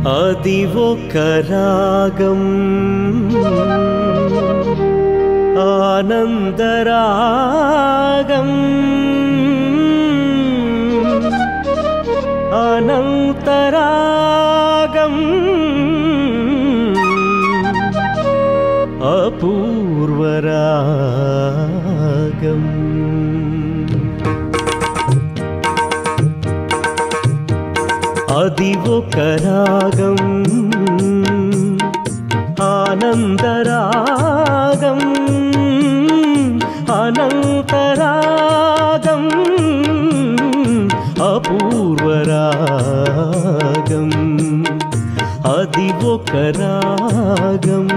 అది ఒక రాగం ఆనందరాగం అనంతరాగం అపూర్వరాగం అది ఒక రాగం ఆనందరాగం అనంతరాగం అపూర్వరాగం అది ఒక రాగం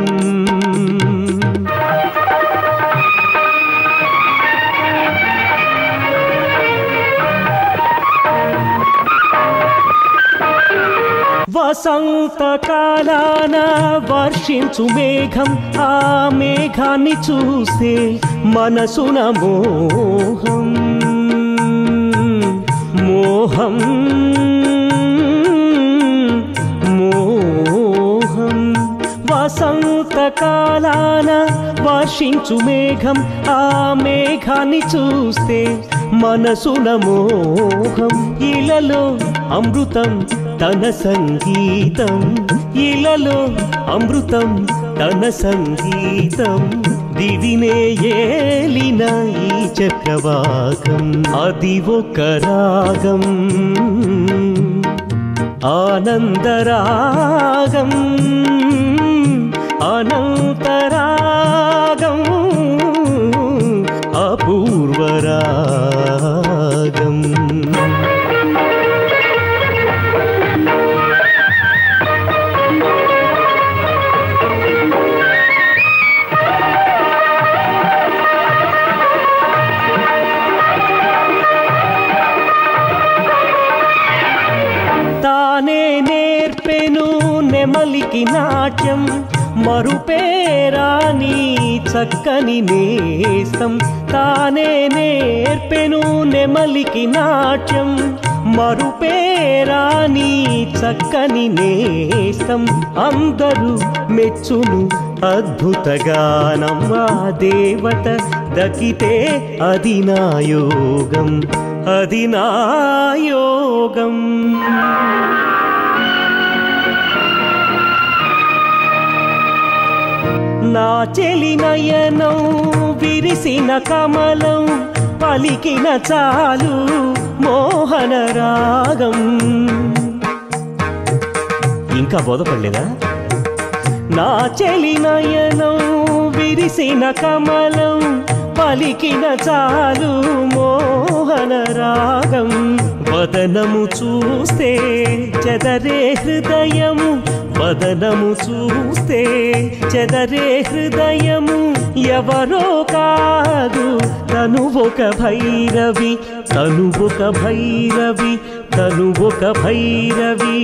వసంతకాలాన వర్షించు మేఘం ఆ మేఘాన్ని చూస్తే మనసున మోహం మోహం మోహం వసంతకాలాన వర్షించు మేఘం ఆ మేఘాన్ని చూస్తే మనసున మోహం ఇలలో అమృతం తన సంగీతం ఇలలో అమృతం తన సంగీతం దివినే ఏలిన ఈ చక్రవాకం అది ఒక రాగం ఆనందరాగం అనంతరాగం అపూర్వరాగం తానే నేర్పెను నెమలికి నాట్యం మరుపేరాని చక్కని నేస్తం తానే నేర్పెను నెమలికి నాట్యం మరుపేరాని చక్కని నేస్తం అందరూ మెచ్చును అద్భుత గానం ఆ దేవత దకితే అది నా యోగం అది నా యోగం నా చెలి నయనం విరిసిన కమలం పలికిన చాలు మోహన రాగం ఇంకా బోధపడలేదా నా చెలి నయనం విరిసిన కమలం పలికిన చాలు మోహన రాగం వదనము చూస్తే చెదరే హృదయము వదనము చూస్తే చెదరే హృదయము ఎవరో కాదు తను ఒక భైరవి తను ఒక భైరవి తను ఒక భైరవి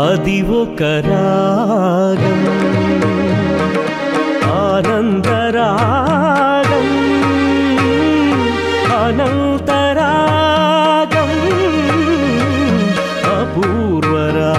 అది ఒక రాగం ఆనందరాగం అనంతరాగం అపూర్వరాగం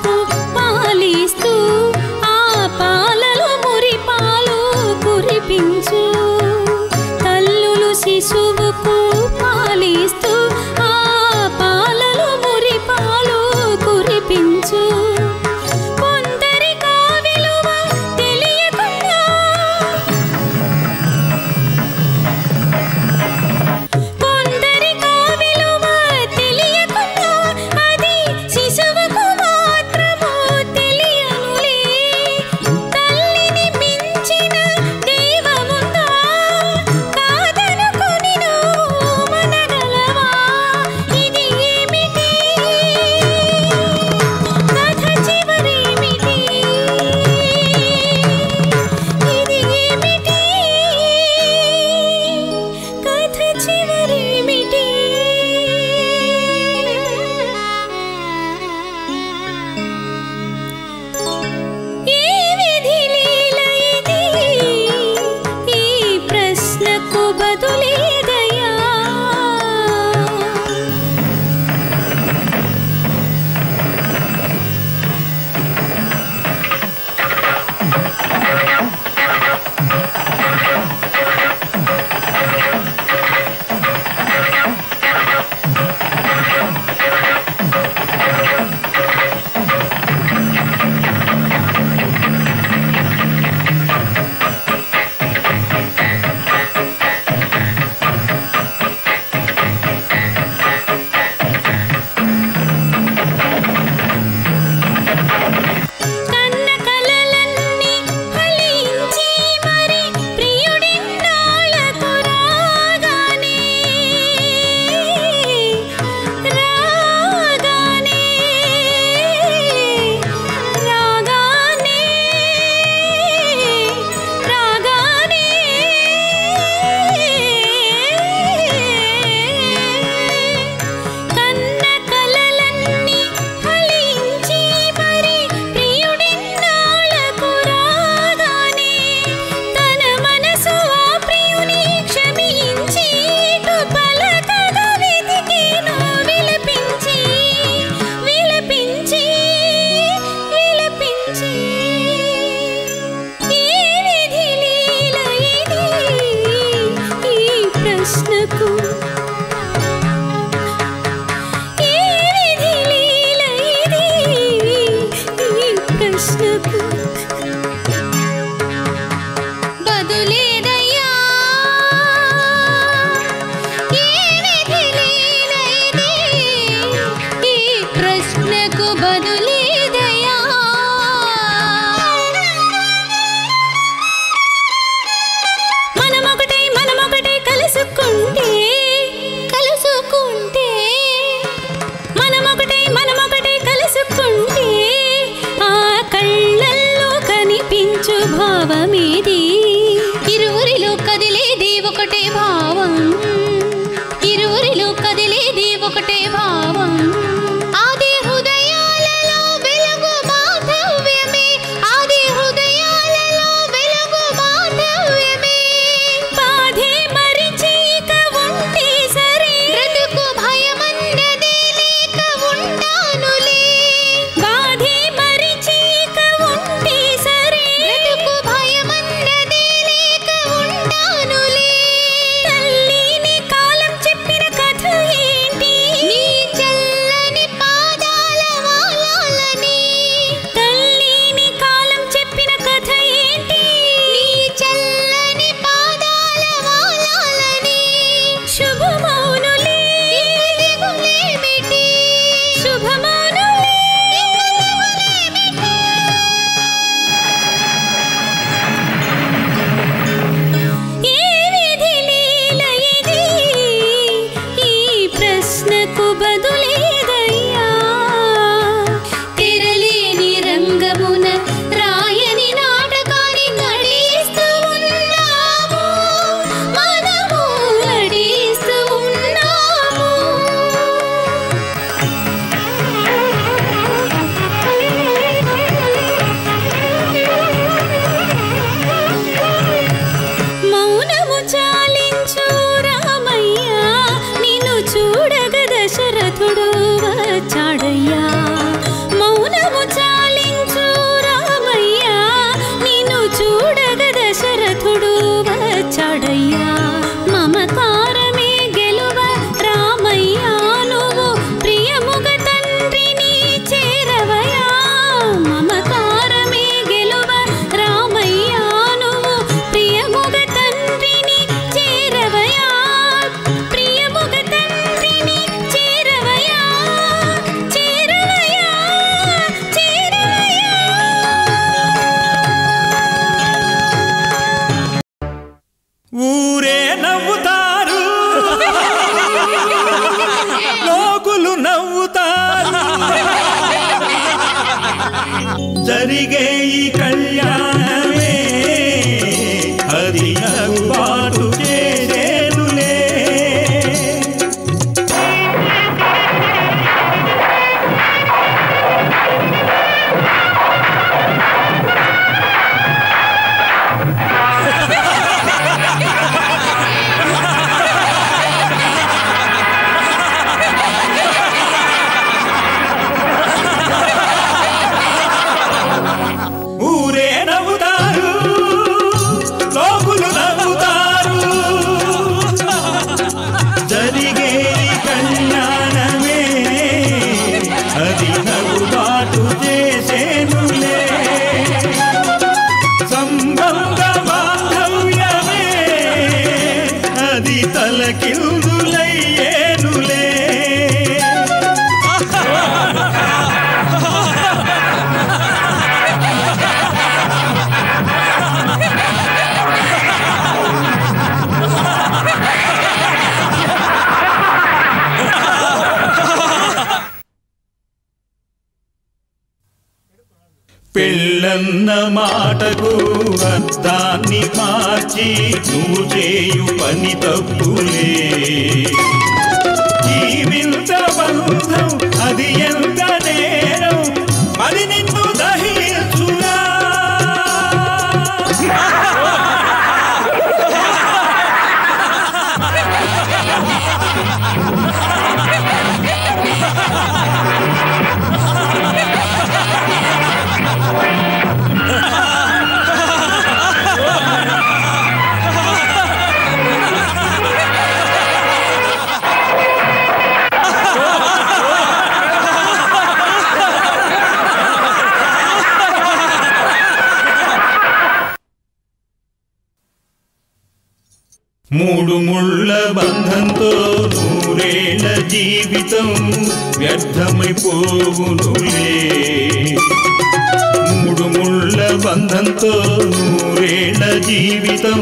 శిశువుకు పాలిస్తూ ఆ పాలలో మురి పాలు కురిపించు తల్లులు శిశువుకు పాలిస్తూ ఆ పాలలో మురి పాలు కురిపించు కొందరికా విలువ తెలియకుండా అది శిశువుకు మాత్రము తెలియనులే తల్లిని మించిన దైవముందా కాదనుకొని నువ్వు మనగలవా ఇది ఏమిటి కథ చివరేమిటి ఇది ఏమిటి కథ చివరేమిటి ఏ విధి లీల ఇది ఈ ప్రశ్నకు బదులేదయ్యా కన్న కలలన్నీ ఫలించి మరి ప్రియుడిన్నాళ్ళకు రాగానే రాగానే రాగానే రాగానే కన్న కలలన్నీ ఫలించి మరి ప్రియుడిన్నాళ్ళకు రాగానే తన మనసు ఆ ప్రియుని క్షమించి ఇటు పలకగా వెతికేను విలపించి విలపించి విలపించి ఏ విధి లీల ఇది ఈ ప్రశ్నకు ఏ విధి లీల ఇది ఈ ప్రశ్నకు బదులేదయ్యా ఏ విధి లీల ఇది ఈ ప్రశ్నకు బదులేదయ్యా మనమొకటే కలుసుకుంటే మనమొకటే కలుసుకుంటే ఆ కళ్ళల్లో జరిగే ఈ కళ్యాణమే అది నగుబాటు చేసేనులే. ఊరే నవ్వుతారు, లోకులు నవ్వుతారు. జరిగే కళ్యాణమే అది నవ్వుబాటు చేసేనులే. సంబంధ బాంధవ్యమే అది తలకిందులయ్యేనులే. పెళ్ళన్న మాటకు అర్థాన్ని మార్చి నువ్వు చేయు పని తప్పులే. ఈ వింత బంధం అది ఎంత నేరం, అది నిన్ను దహించురా. మూడు ముళ్ళ బంధంతో నూరేళ్ల జీవితం వ్యర్థమైపోవునులే. మూడు ముళ్ళ బంధంతో నూరేళ్ల జీవితం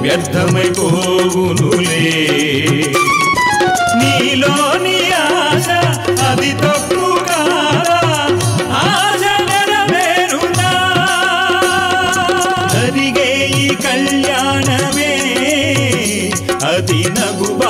వ్యర్థమైపోవునులే. నీలోని ఆశ అది తప్పు కాదా, ఆశ నెరవేరునా. జరిగే ఈ కళ్యాణమే అది నగుబ